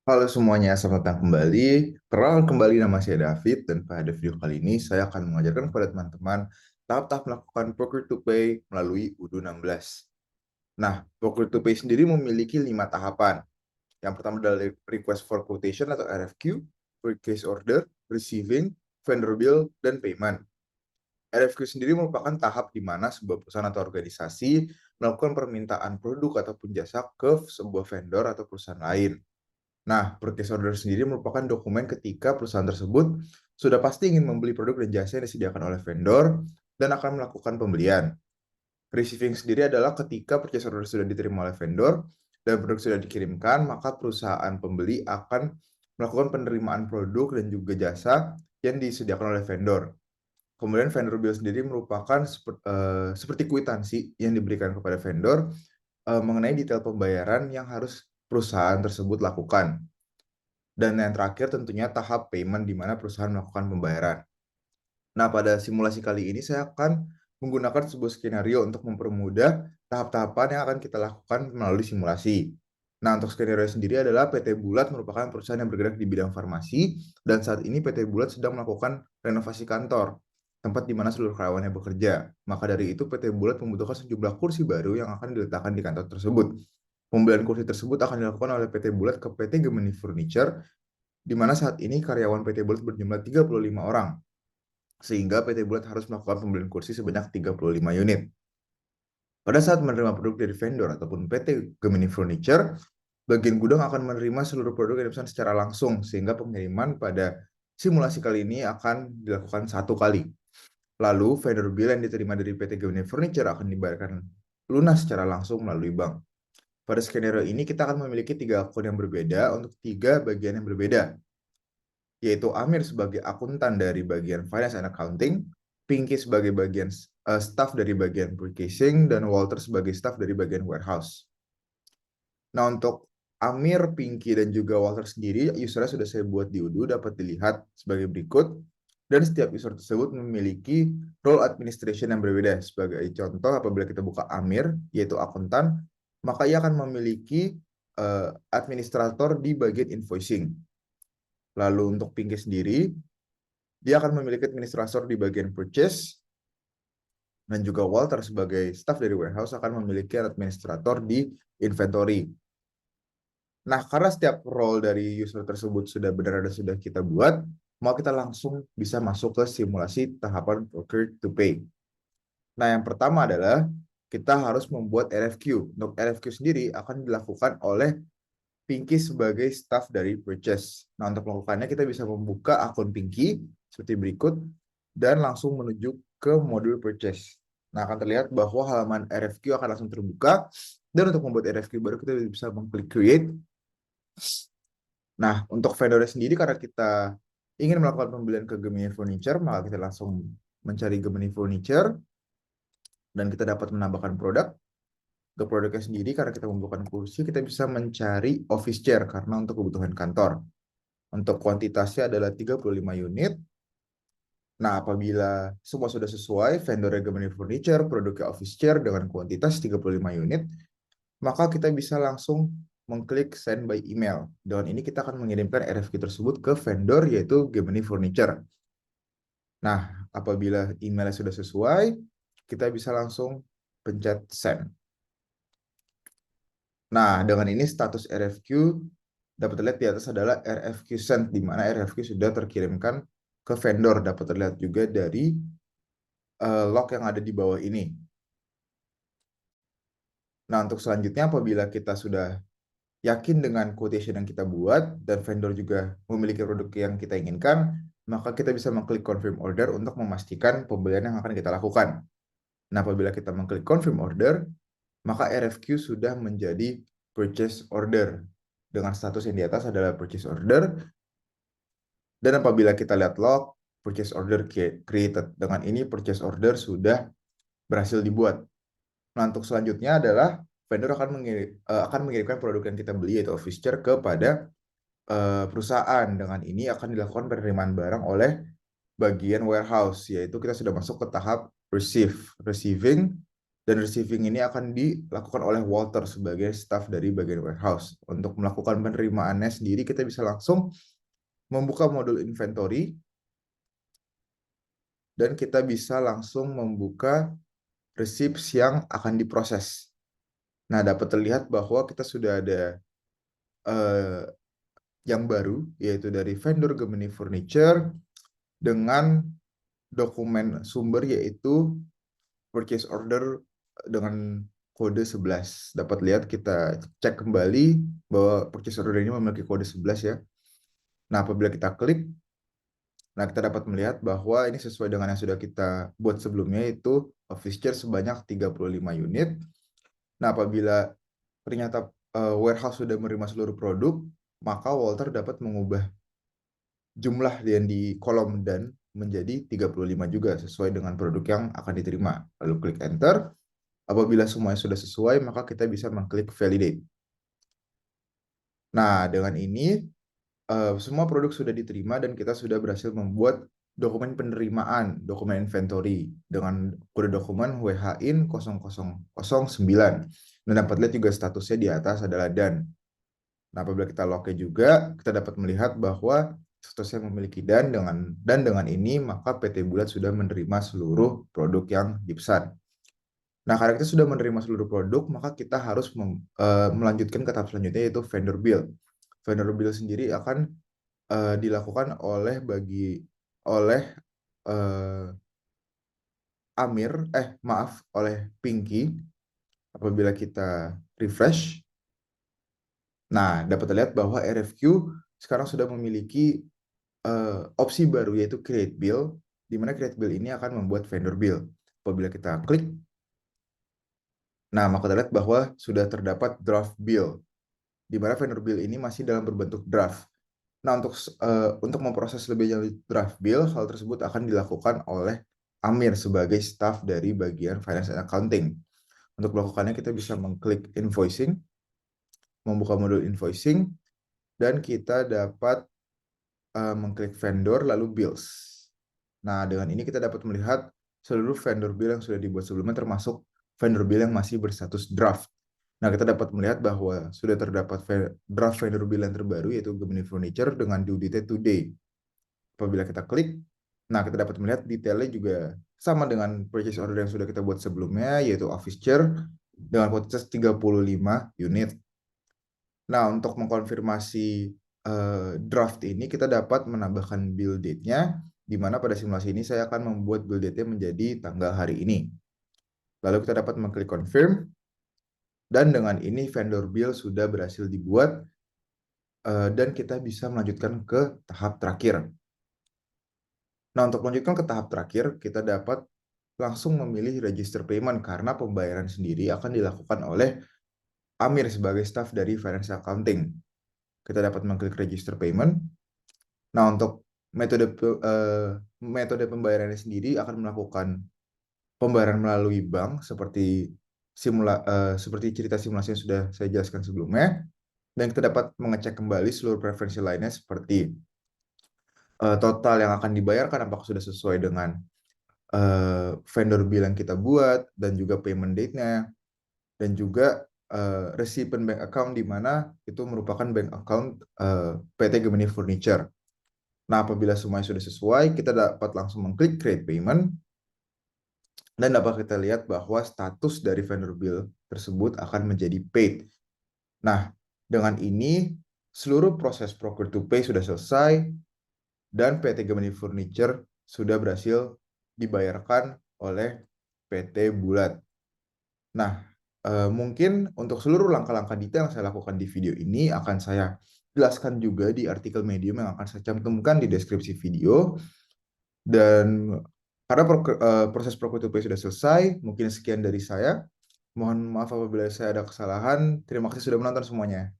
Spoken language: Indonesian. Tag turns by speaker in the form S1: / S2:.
S1: Halo semuanya, selamat datang kembali. Perkenalkan kembali, nama saya David, dan pada video kali ini saya akan mengajarkan kepada teman-teman tahap-tahap melakukan Procure to Pay melalui UDU 16. Nah, Procure to Pay sendiri memiliki 5 tahapan. Yang pertama adalah Request for Quotation atau RFQ, Purchase Order, Receiving, Vendor Bill, dan Payment. RFQ sendiri merupakan tahap di mana sebuah perusahaan atau organisasi melakukan permintaan produk ataupun jasa ke sebuah vendor atau perusahaan lain. Nah, purchase order sendiri merupakan dokumen ketika perusahaan tersebut sudah pasti ingin membeli produk dan jasa yang disediakan oleh vendor dan akan melakukan pembelian. Receiving sendiri adalah ketika purchase order sudah diterima oleh vendor dan produk sudah dikirimkan, maka perusahaan pembeli akan melakukan penerimaan produk dan juga jasa yang disediakan oleh vendor. Kemudian vendor bill sendiri merupakan seperti kwitansi yang diberikan kepada vendor mengenai detail pembayaran yang harus perusahaan tersebut lakukan. Dan yang terakhir tentunya tahap payment di mana perusahaan melakukan pembayaran. Nah, pada simulasi kali ini saya akan menggunakan sebuah skenario untuk mempermudah tahap-tahapan yang akan kita lakukan melalui simulasi. Nah, untuk skenario sendiri adalah PT Bulat merupakan perusahaan yang bergerak di bidang farmasi, dan saat ini PT Bulat sedang melakukan renovasi kantor, tempat di mana seluruh karyawannya bekerja. Maka dari itu PT Bulat membutuhkan sejumlah kursi baru yang akan diletakkan di kantor tersebut. Pembelian kursi tersebut akan dilakukan oleh PT Bulat ke PT Gemini Furniture, di mana saat ini karyawan PT Bulat berjumlah 35 orang, sehingga PT Bulat harus melakukan pembelian kursi sebanyak 35 unit. Pada saat menerima produk dari vendor ataupun PT Gemini Furniture, bagian gudang akan menerima seluruh produk yang dipesan secara langsung, sehingga pengiriman pada simulasi kali ini akan dilakukan satu kali. Lalu, vendor bill yang diterima dari PT Gemini Furniture akan dibayarkan lunas secara langsung melalui bank. Pada skenario ini, kita akan memiliki 3 akun yang berbeda untuk 3 bagian yang berbeda, yaitu Amir sebagai akuntan dari bagian Finance and Accounting, Pinky sebagai bagian staff dari bagian Purchasing, dan Walter sebagai staff dari bagian Warehouse. Nah, untuk Amir, Pinky, dan juga Walter sendiri, usernya sudah saya buat di UDU, dapat dilihat sebagai berikut. Dan setiap user tersebut memiliki role administration yang berbeda. Sebagai contoh, apabila kita buka Amir, yaitu akuntan, maka ia akan memiliki administrator di bagian invoicing. Lalu untuk Pinky sendiri, dia akan memiliki administrator di bagian purchase, dan juga Walter sebagai staff dari warehouse akan memiliki administrator di inventory. Nah, karena setiap role dari user tersebut sudah benar dan sudah kita buat, maka kita langsung bisa masuk ke simulasi tahapan Procure to Pay. Nah, yang pertama adalah kita harus membuat RFQ. Untuk RFQ sendiri akan dilakukan oleh Pinky sebagai staff dari purchase. Nah, untuk melakukannya kita bisa membuka akun Pinky seperti berikut dan langsung menuju ke modul purchase. Nah, akan terlihat bahwa halaman RFQ akan langsung terbuka, dan untuk membuat RFQ baru kita bisa mengklik create. Nah, untuk vendor sendiri karena kita ingin melakukan pembelian ke Gemini Furniture, maka kita langsung mencari Gemini Furniture dan kita dapat menambahkan produk. Untuk produknya sendiri, karena kita membutuhkan kursi, kita bisa mencari office chair karena untuk kebutuhan kantor. Untuk kuantitasnya adalah 35 unit. Nah, apabila semua sudah sesuai, vendor Gemini Furniture, produknya office chair dengan kuantitas 35 unit, maka kita bisa langsung mengklik send by email. Dengan ini kita akan mengirimkan RFQ tersebut ke vendor, yaitu Gemini Furniture. Nah, apabila emailnya sudah sesuai, kita bisa langsung pencet send. Nah, dengan ini status RFQ dapat terlihat di atas adalah RFQ sent, di mana RFQ sudah terkirimkan ke vendor. Dapat terlihat juga dari log yang ada di bawah ini. Nah, untuk selanjutnya apabila kita sudah yakin dengan quotation yang kita buat dan vendor juga memiliki produk yang kita inginkan, maka kita bisa mengklik confirm order untuk memastikan pembelian yang akan kita lakukan. Nah, apabila kita mengklik confirm order, maka RFQ sudah menjadi purchase order dengan status yang di atas adalah purchase order. Dan apabila kita lihat log, purchase order created. Dengan ini purchase order sudah berhasil dibuat. Nah, untuk selanjutnya adalah vendor akan mengirimkan produk yang kita beli, yaitu office chair, kepada perusahaan. Dengan ini akan dilakukan penerimaan barang oleh bagian warehouse, yaitu kita sudah masuk ke tahap receiving, Dan receiving ini akan dilakukan oleh Walter sebagai staff dari bagian warehouse. Untuk melakukan penerimaannya sendiri, kita bisa langsung membuka modul inventory, dan kita bisa langsung membuka receipts yang akan diproses. Nah, dapat terlihat bahwa kita sudah ada yang baru, yaitu dari vendor Gemini Furniture, dengan dokumen sumber yaitu purchase order dengan kode 11. Dapat lihat, kita cek kembali bahwa purchase order ini memiliki kode 11 ya. Nah, apabila kita klik, nah kita dapat melihat bahwa ini sesuai dengan yang sudah kita buat sebelumnya, yaitu office chair sebanyak 35 unit. Nah, apabila ternyata warehouse sudah menerima seluruh produk, maka Walter dapat mengubah jumlah yang di kolom dan menjadi 35 juga sesuai dengan produk yang akan diterima. Lalu klik enter. Apabila semuanya sudah sesuai, maka kita bisa mengklik validate. Nah, dengan ini semua produk sudah diterima dan kita sudah berhasil membuat dokumen penerimaan, dokumen inventory dengan kode dokumen WHIN 0009. Dan dapat lihat juga statusnya di atas adalah done. Nah, apabila kita login juga, kita dapat melihat bahwa statusnya memiliki dan dengan ini maka PT Bulat sudah menerima seluruh produk yang dipesan. Nah, karena kita sudah menerima seluruh produk, maka kita harus melanjutkan ke tahap selanjutnya, yaitu vendor bill. Vendor bill sendiri akan dilakukan oleh oleh Pinky. Apabila kita refresh, nah dapat terlihat bahwa RFQ sekarang sudah memiliki opsi baru, yaitu create bill, di mana create bill ini akan membuat vendor bill. Apabila kita klik, nah maka terlihat bahwa sudah terdapat draft bill, di mana vendor bill ini masih dalam berbentuk draft. Nah, untuk memproses lebih lanjut draft bill, hal tersebut akan dilakukan oleh Amir sebagai staff dari bagian finance and accounting. Untuk melakukannya, kita bisa mengklik invoicing, membuka modul invoicing, dan kita dapat mengklik vendor lalu bills. Nah, dengan ini kita dapat melihat seluruh vendor bill yang sudah dibuat sebelumnya, termasuk vendor bill yang masih berstatus draft. Nah, kita dapat melihat bahwa sudah terdapat draft vendor bill yang terbaru, yaitu Gemini Furniture dengan due date today. Apabila kita klik, nah kita dapat melihat detailnya juga sama dengan purchase order yang sudah kita buat sebelumnya, yaitu office chair dengan kuantitas 35 unit. Nah, untuk mengkonfirmasi draft ini, kita dapat menambahkan bill date-nya, di mana pada simulasi ini saya akan membuat bill date-nya menjadi tanggal hari ini. Lalu kita dapat mengklik confirm, dan dengan ini vendor bill sudah berhasil dibuat, dan kita bisa melanjutkan ke tahap terakhir. Nah, untuk melanjutkan ke tahap terakhir, kita dapat langsung memilih register payment, karena pembayaran sendiri akan dilakukan oleh Amir sebagai staff dari finance accounting. Kita dapat mengklik register payment. Nah, untuk metode pembayarannya sendiri akan melakukan pembayaran melalui bank seperti cerita simulasi yang sudah saya jelaskan sebelumnya. Dan kita dapat mengecek kembali seluruh preferensi lainnya seperti total yang akan dibayarkan apakah sudah sesuai dengan vendor bill yang kita buat, dan juga payment date-nya, dan juga recipient bank account, di mana itu merupakan bank account PT Gemini Furniture. Nah, apabila semuanya sudah sesuai, kita dapat langsung mengklik create payment, dan dapat kita lihat bahwa status dari vendor bill tersebut akan menjadi paid. Nah, dengan ini seluruh proses procure to pay sudah selesai, dan PT Gemini Furniture sudah berhasil dibayarkan oleh PT Bulat. Nah, mungkin untuk seluruh langkah-langkah detail yang saya lakukan di video ini akan saya jelaskan juga di artikel Medium yang akan saya cantumkan di deskripsi video. Dan karena proses procure to pay sudah selesai, mungkin sekian dari saya. Mohon maaf apabila saya ada kesalahan. Terima kasih sudah menonton semuanya.